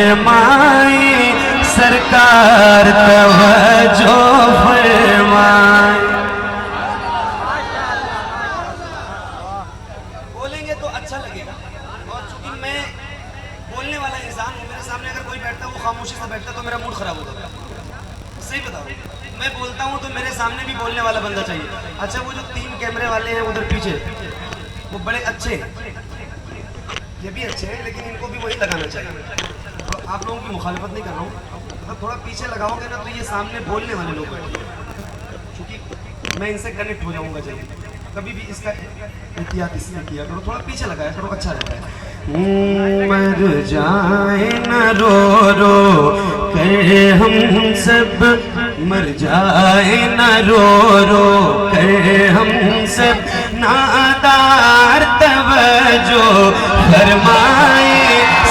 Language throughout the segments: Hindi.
फरमाए, सरकार तवज्जो फरमाए। बोलेंगे तो अच्छा लगेगा, और चूंकि मैं बोलने वाला इंसान हूँ, मेरे सामने अगर कोई बैठता है वो खामोशी से बैठता तो मेरा मूड खराब हो जाता है। सही बताओ, मैं बोलता हूँ तो मेरे सामने भी बोलने वाला बंदा चाहिए। अच्छा, वो जो 3 कैमरे वाले हैं उधर पीछे, वो बड़े अच्छे हैं, ये भी अच्छे हैं, लेकिन इनको भी वही लगाना चाहिए। तो आप लोगों की मुखालिफत नहीं कर रहा हूँ, तो थोड़ा पीछे लगाओगे ना तो ये सामने बोलने वाले लोग बैठे, क्योंकि मैं इनसे कनेक्ट हो जाऊँगा जल्दी। कभी भी इसका एहतियात इसलिए किया करो, थोड़ा पीछे लगाया करो, अच्छा रहता है। मर जाए न रो रो कर हम सब, मर जाए न रो रो कर हम सब, नादार तवज्जो फरमाए,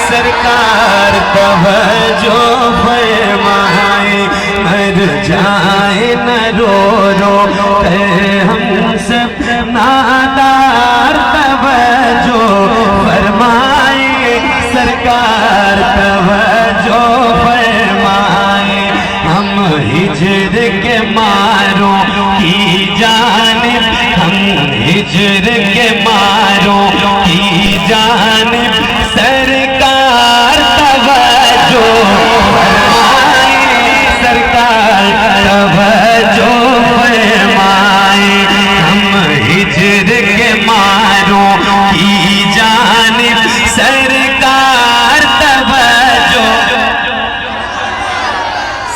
सरकार तवज्जो फरमाए। मर जाए न रो रो कर हम सब, नादार तवज्जो फरमाए, सरकार तवज्जो फरमाए। हम हिज्र के मारों की जानिब, हम हिज्र के मारों की जानिब, सरकार तवज्जो फरमाए, सरकार तवज्जो फरमाए। हम हिज्र के मारों की जानिब, सरकार तवज्जो,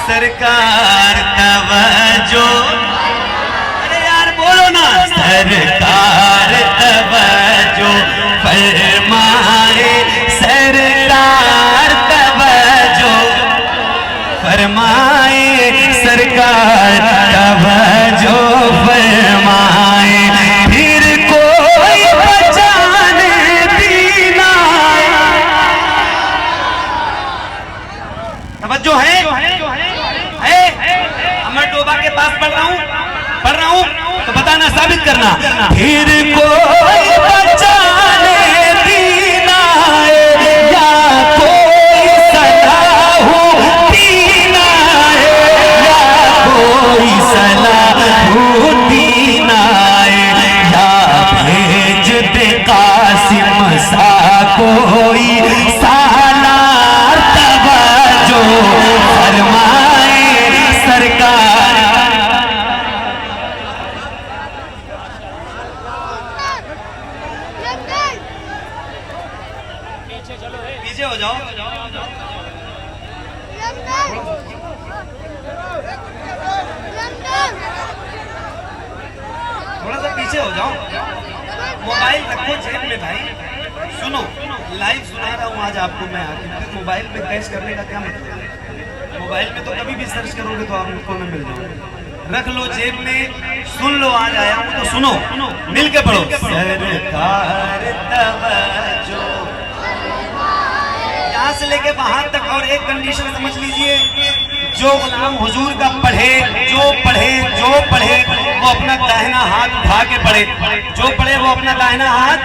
सरकार तवज्जो, अरे यार बोलो ना, सरकार तवज्जो फरमाए, सरकार तवज्जो फरमाए, सरकार तवज्जो फरमाए। फिर कोई बचाने दीना, तवज्जो है? मैं डोबा के पास पढ़ रहा हूँ तो बताना, साबित करना। फिर कोई बचाने दीना है, या कोई सलाहू दीना है, या कोई सलाहू दीना है, या भेज दे कासिम सा कोई सालार तवज्जो फरमाए, सरकार। पीछे हो जाओ, थोड़ा सा पीछे हो जाओ, मोबाइल रखो जेब में भाई। सुनो, लाइव सुना रहा हूँ आज आपको मैं आके, क्योंकि मोबाइल पे कैच करने का क्या मतलब है? मोबाइल में तो कभी भी सर्च करोगे तो आपको मैं मिल जाऊंगा। रख लो जेब में, सुन लो, आज आया हूँ तो सुनो, मिल के पढ़ो। सरकार तवज्जो, यहाँ से लेके वहां तक, और एक कंडीशन समझ लीजिए, जो गुलाम हुजूर का पढ़े, जो पढ़े वो अपना दाहिना हाथ उठा के पढ़े, जो पढ़े वो अपना दाहिना हाथ,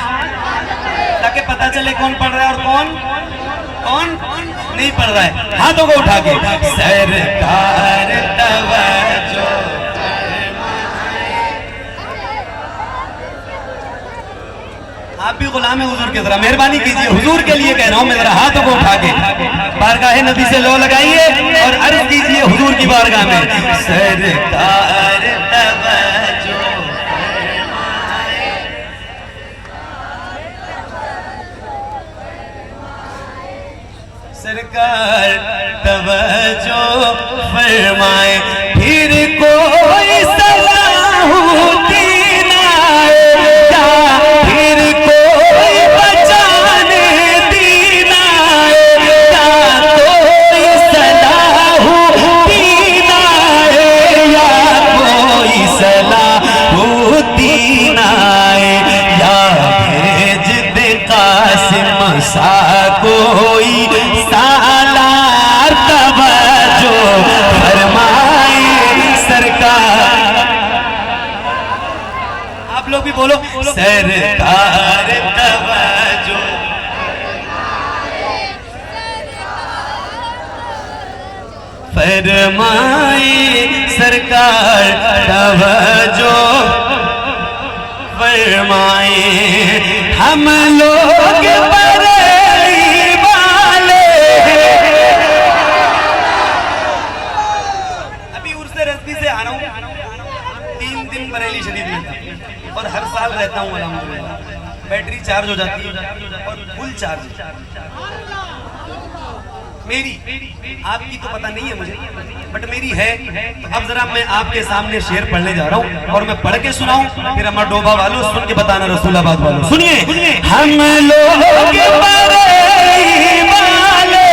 ताकि पता चले कौन पढ़ रहा है और कौन नहीं पढ़ रहा है। हाथों को उठा के, सरकार तवज्जो, आप भी गुलाम है हुजूर के, जरा मेहरबानी कीजिए, हुजूर के लिए कह रहा हूं मैं, जरा हाथों को उठा के बारगाह नबी से लो लगाइए और अर्ज कीजिए हुजूर की बारगाह में, सरकार तवज्जो फरमाए, सरकार तवज्जो फरमाए। फिर कोई सलाहू दीना है, या फिर कोई बचाने दीना है, या कोई सलाहू दीना है, या कोई सलाहू दीना है, या भेज दे कासिम सा कोई सालार तवज्जो फरमाए, सरकार। आप लोग भी बोलो, सरकार तवज्जो, फरमाए सरकार तवज्जो फरमाए हम लोग बरेली वाले। अभी उर्स रज़वी से आ रहा हूँ, 3 दिन बरेली शरीफ में था और हर साल रहता हूँ अल्हम्दुलिल्लाह। बैटरी चार्ज हो जाती है और फुल चार्ज मेरी, आपकी तो पता नहीं है मुझे, बट मेरी है। तो अब जरा मैं आपके सामने शेर पढ़ने जा रहा हूँ और मैं पढ़ के सुनाऊं, फिर अम्मा डोबा वालों सुन के बताना, रसूलाबाद वालों सुनिए। हम लोग बरेली वाले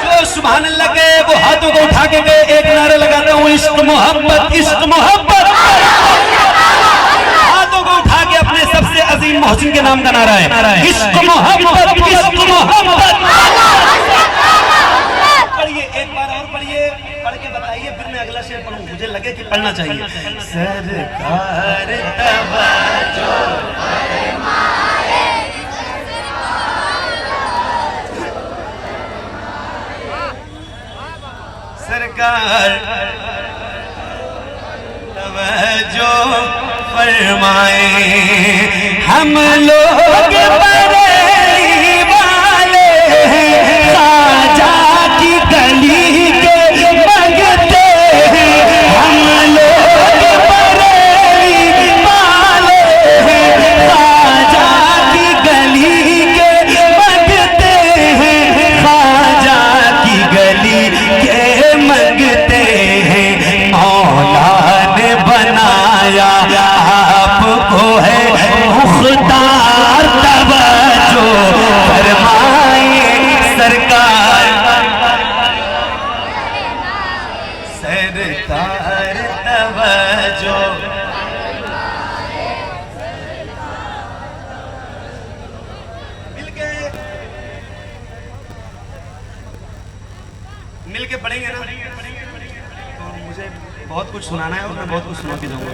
जो सुभान अल्लाह के वो हाथों को उठा के गए, एक नारा लगाता हूँ, इश्क मोहब्बत, इश्क मोहब्बत। हाथों को उठा के अपने सबसे अजीम मोहसिन के नाम का नारा है, इश्क मोहब्बत, इश्क मोहब्बत। पढ़िए, एक बार और पढ़िए, पढ़ के बताइए, फिर मैं अगला शेर पढ़ूं, मुझे लगे कि पढ़ना चाहिए। सरकार तवज्जो फरमाए, सरकार तवज्जो फरमाए हम लोग बरेली वाले ख्वाजा की गली के मंगते हैं। हम लोग बरेली वाले ख्वाजा की गली के मंगते हैं, ख्वाजा की गली के मंगते हैं। मौला ने बनाया आपको है मुख्तार तवज्जो फरमाए सरकार, सरकार तवज्जो। मिलके पढ़ेंगे ना, तो मुझे बहुत कुछ सुनाना है और मैं बहुत कुछ सुना के जाऊंगा।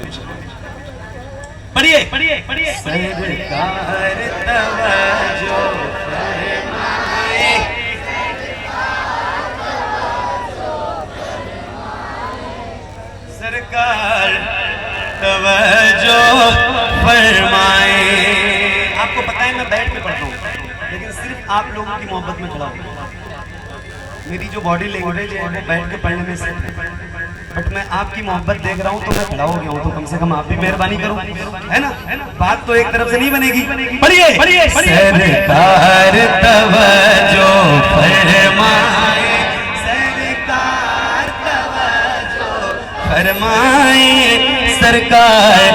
पढ़िए पढ़िए पढ़िए। सरकार तवज्जो फरमाए, सरकार तवज्जो फरमाए। आपको पता है मैं बैठ के पढ़ता हूँ, लेकिन सिर्फ आप लोगों की मोहब्बत में खड़ा हूँ। मेरी जो बॉडी लैंग्वेज है वो बैठ के पढ़ने में सेट है, बट मैं आपकी मोहब्बत देख रहा हूँ तो मैं खड़ा हो गया हूँ, तो कम से कम आप भी मेहरबानी करो, है ना? बात तो एक तरफ से नहीं बनेगी। पढ़िए पढ़िए। सरकार तवज्जो फरमाए, सरकार तवज्जो फरमाए, सरकार